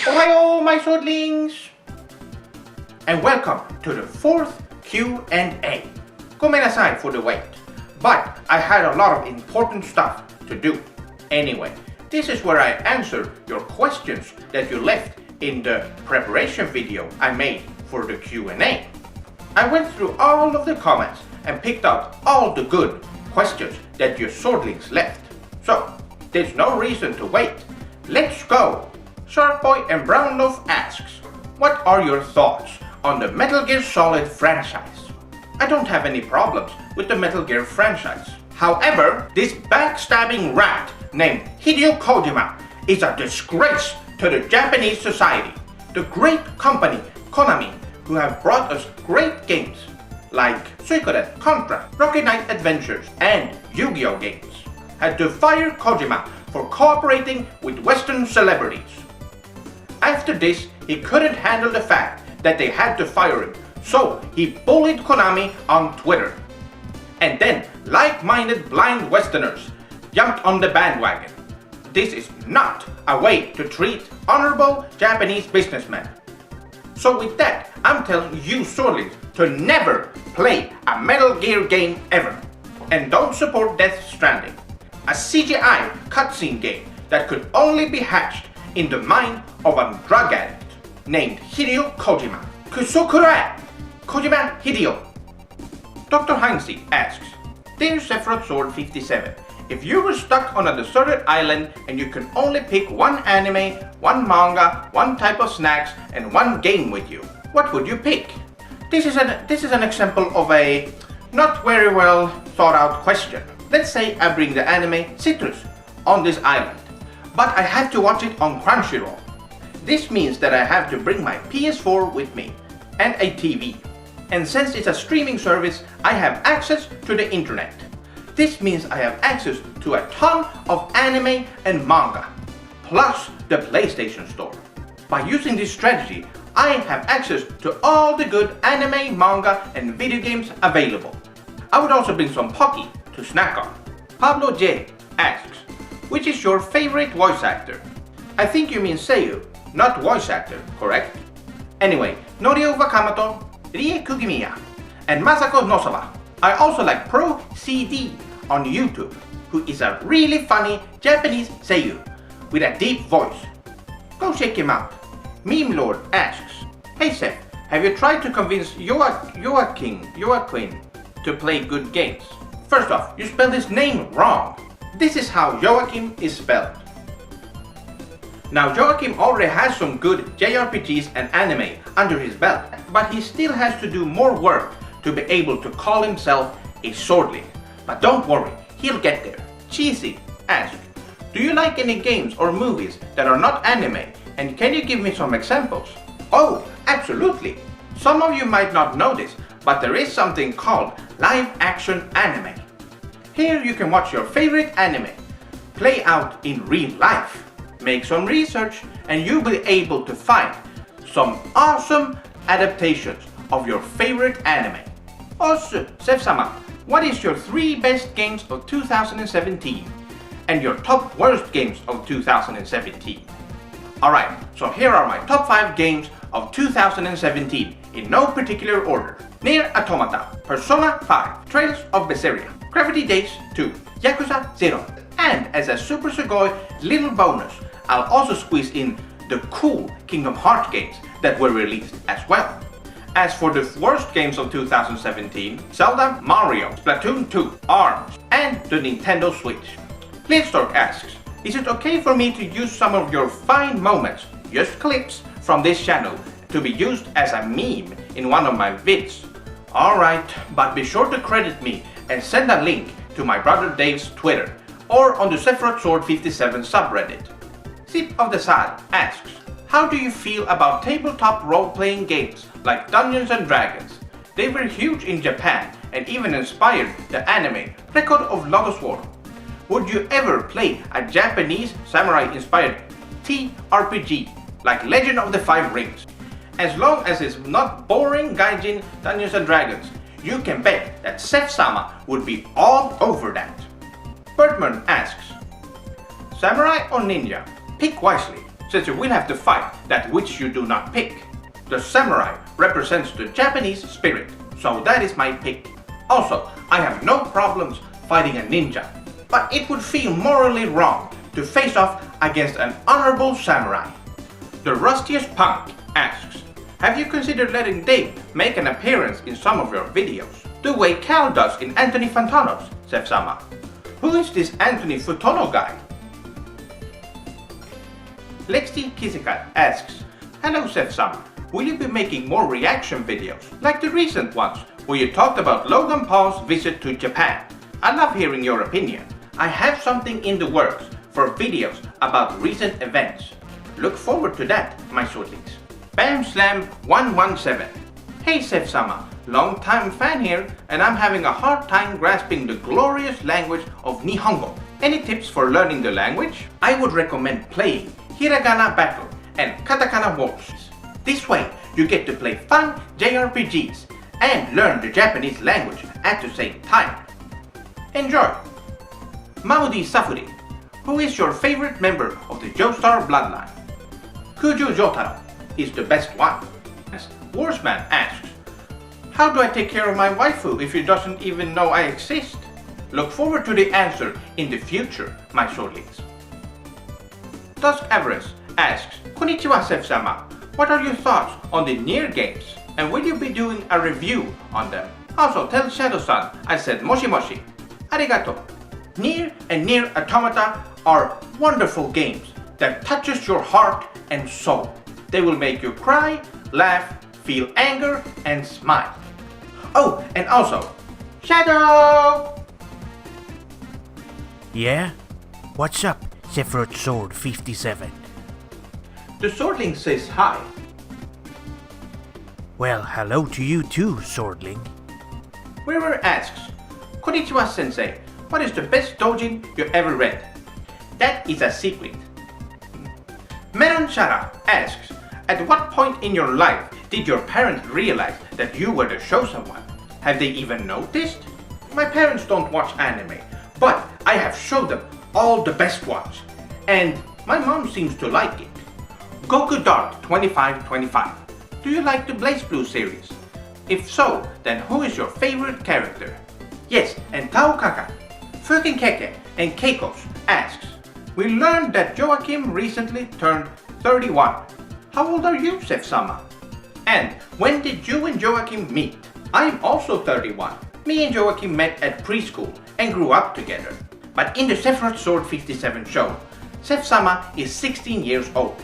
Ohayo, my swordlings! And welcome to the fourth Q&A. Gomenasai for the wait, but I had a lot of important stuff to do. Anyway, this is where I answer your questions that you left in the preparation video I made for the Q&A. I went through all of the comments and picked out all the good questions that your swordlings left. So, there's no reason to wait. Let's go! Sharkboy and Brownloaf asks, what are your thoughts on the Metal Gear Solid franchise? I don't have any problems with the Metal Gear franchise. However, this backstabbing rat named Hideo Kojima is a disgrace to the Japanese society. The great company Konami, who have brought us great games like Suikoden, Contra, Rocket Knight Adventures, and Yu-Gi-Oh games, had to fire Kojima for cooperating with Western celebrities. After this, he couldn't handle the fact that they had to fire him, so he bullied Konami on Twitter. And then, like-minded blind Westerners jumped on the bandwagon. This is not a way to treat honorable Japanese businessmen. So with that, I'm telling you swordlings to never play a Metal Gear game ever. And don't support Death Stranding, a CGI cutscene game that could only be hatched in the mind of a drug addict named Hideo Kojima. Kusokura! Kojima Hideo. Dr. Heinze asks, Dear SephirothSword57, if you were stuck on a deserted island and you could only pick one anime, one manga, one type of snacks, and one game with you, what would you pick? This is an example of a not very well thought out question. Let's say I bring the anime Citrus on this island, but I have to watch it on Crunchyroll. This means that I have to bring my PS4 with me and a TV. And since it's a streaming service, I have access to the internet. This means I have access to a ton of anime and manga, plus the PlayStation Store. By using this strategy, I have access to all the good anime, manga, and video games available. I would also bring some Pocky to snack on. Pablo J asks, which is your favorite voice actor? I think you mean Seiyu, not voice actor, correct? Anyway, Norio Wakamoto, Rie Kugimiya, and Masako Nosawa. I also like Pro CD on YouTube, who is a really funny Japanese Seiyu with a deep voice. Go check him out. Meme Lord asks, Hey Seph, have you tried to convince Joaquin to play good games? First off, you spelled his name wrong. This is how Joachim is spelled. Now Joachim already has some good JRPGs and anime under his belt, but he still has to do more work to be able to call himself a swordling. But don't worry, he'll get there. Cheesy asks, do you like any games or movies that are not anime, and can you give me some examples? Oh, absolutely. Some of you might not know this, but there is something called live action anime. Here you can watch your favorite anime play out in real life. Make some research and you'll be able to find some awesome adaptations of your favorite anime. Also, Seph-sama, what is your 3 best games of 2017 and your top worst games of 2017? Alright, so here are my top 5 games of 2017 in no particular order. Nier Automata, Persona 5, Trails of Berseria, Gravity Days 2, Yakuza 0, and as a Super Sugoi little bonus, I'll also squeeze in the cool Kingdom Hearts games that were released as well. As for the worst games of 2017, Zelda, Mario, Splatoon 2, ARMS, and the Nintendo Switch. Blitzstork asks, is it okay for me to use some of your fine moments, just clips, from this channel to be used as a meme in one of my vids? Alright, but be sure to credit me and send a link to my brother Dave's Twitter or on the SephirothSword57 subreddit. Sip of the Sad asks, how do you feel about tabletop role-playing games like Dungeons & Dragons? They were huge in Japan and even inspired the anime Record of Logos War. Would you ever play a Japanese samurai-inspired TRPG like Legend of the Five Rings? As long as it's not boring gaijin Dungeons & Dragons, you can bet that Seph-sama would be all over that. Birdman asks, samurai or ninja? Pick wisely. since you will have to fight that which you do not pick. The samurai represents the Japanese spirit, so that is my pick. Also, I have no problems fighting a ninja, but it would feel morally wrong to face off against an honorable samurai. The rustiest punk asks, have you considered letting Dave make an appearance in some of your videos? The way Cal does in Anthony Fantano's Seph-sama. Who is this Anthony Futono guy? Lexi Kisikat asks, hello Seph-sama, will you be making more reaction videos like the recent ones where you talked about Logan Paul's visit to Japan? I love hearing your opinion. I have something in the works for videos about recent events. Look forward to that, my swordlings. BamSlam117. Hey Seph-sama, long time fan here, and I'm having a hard time grasping the glorious language of Nihongo. Any tips for learning the language? I would recommend playing Hiragana Battle and Katakana Wars. This way, you get to play fun JRPGs and learn the Japanese language at the same time. Enjoy! Maudi Safuri. Who is your favorite member of the Joestar bloodline? Kuju Jotaro is the best one. Warsman asks, how do I take care of my waifu if he doesn't even know I exist? Look forward to the answer in the future, my swordlings. Dusk Avarice asks, Konnichiwa Seph-sama, what are your thoughts on the Nier games? And will you be doing a review on them? Also tell Shadow-san I said moshi moshi. Arigato. Nier and Nier Automata are wonderful games that touches your heart and soul. They will make you cry, laugh, feel anger, and smile. Oh, and also, Shadow! Yeah? What's up, SephirothSword57? The swordling says hi. Well, hello to you too, swordling. Weaver asks, Konnichiwa sensei, what is the best doujin you ever read? That is a secret. Meron Shara asks, at what point in your life did your parents realize that you were the chosen one? Have they even noticed? My parents don't watch anime, but I have showed them all the best ones, and my mom seems to like it. Goku Dark 2525. Do you like the Blaze Blue series? If so, then who is your favorite character? Yes, and Tao Kaka, Fukin Keke, and Keikos asks, we learned that Joachim recently turned 31. How old are you, Seph-sama? And when did you and Joachim meet? I'm also 31. Me and Joachim met at preschool and grew up together. But in the SephirothSword57 show, Seph-sama is 16 years old.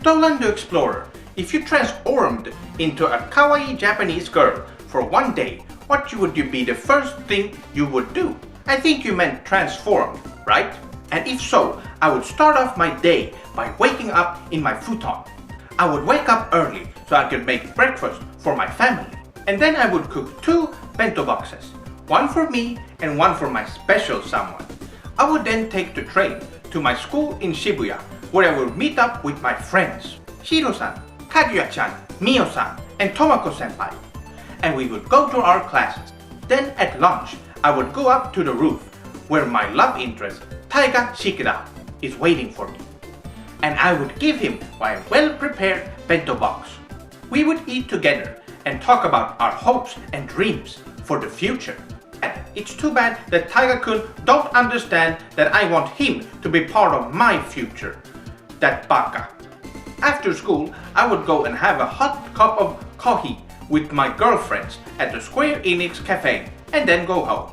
Dolan the Explorer, if you transformed into a kawaii Japanese girl for one day, what would be the first thing you would do? I think you meant transformed, right? And if so, I would start off my day by waking up in my futon. I would wake up early so I could make breakfast for my family. And then I would cook 2 bento boxes, one for me and one for my special someone. I would then take the train to my school in Shibuya, where I would meet up with my friends, Shiro-san, Kaguya-chan, Mio-san, and Tomako-senpai. And we would go to our classes. Then at lunch, I would go up to the roof, where my love interest, Taiga Shikida, is waiting for me. And I would give him my well-prepared bento box. We would eat together and talk about our hopes and dreams for the future. And it's too bad that Taiga-kun don't understand that I want him to be part of my future. That baka. After school, I would go and have a hot cup of coffee with my girlfriends at the Square Enix Cafe and then go home.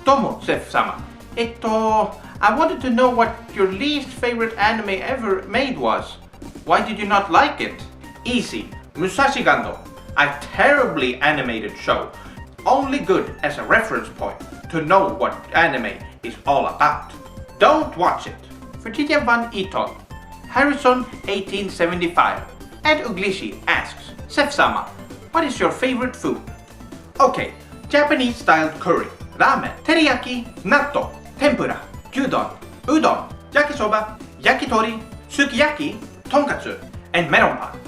Tomo Seph-sama. I wanted to know what your least favorite anime ever made was. Why did you not like it? Easy. Musashi Gundam. A terribly animated show. Only good as a reference point to know what anime is all about. Don't watch it. Virginia Van Eton, Harrison 1875, and Uglishi asks, Seph-sama, what is your favorite food? Okay, Japanese styled curry, ramen, teriyaki, natto, tempura, gyudon, udon, yakisoba, yakitori, sukiyaki, tonkatsu, and melon pan.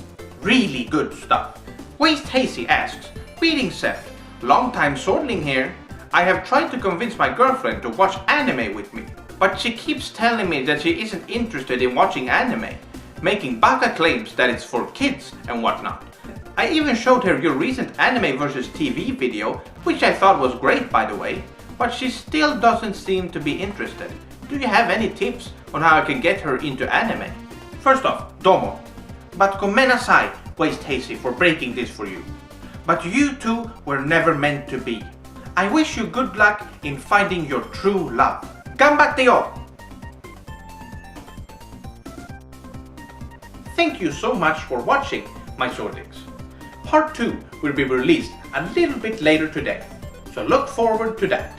Really good stuff. Waste Hazy asks, greetings Seph, long time swordling here. I have tried to convince my girlfriend to watch anime with me, but she keeps telling me that she isn't interested in watching anime, making baka claims that it's for kids and whatnot. I even showed her your recent anime versus TV video, which I thought was great by the way, but she still doesn't seem to be interested. Do you have any tips on how I can get her into anime? First off, domo. But gomenasai, Waste Hazy, for breaking this for you. But you two were never meant to be. I wish you good luck in finding your true love. Ganbatte yo! Thank you so much for watching, my swordlings. Part 2 will be released a little bit later today, so look forward to that.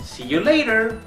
See you later!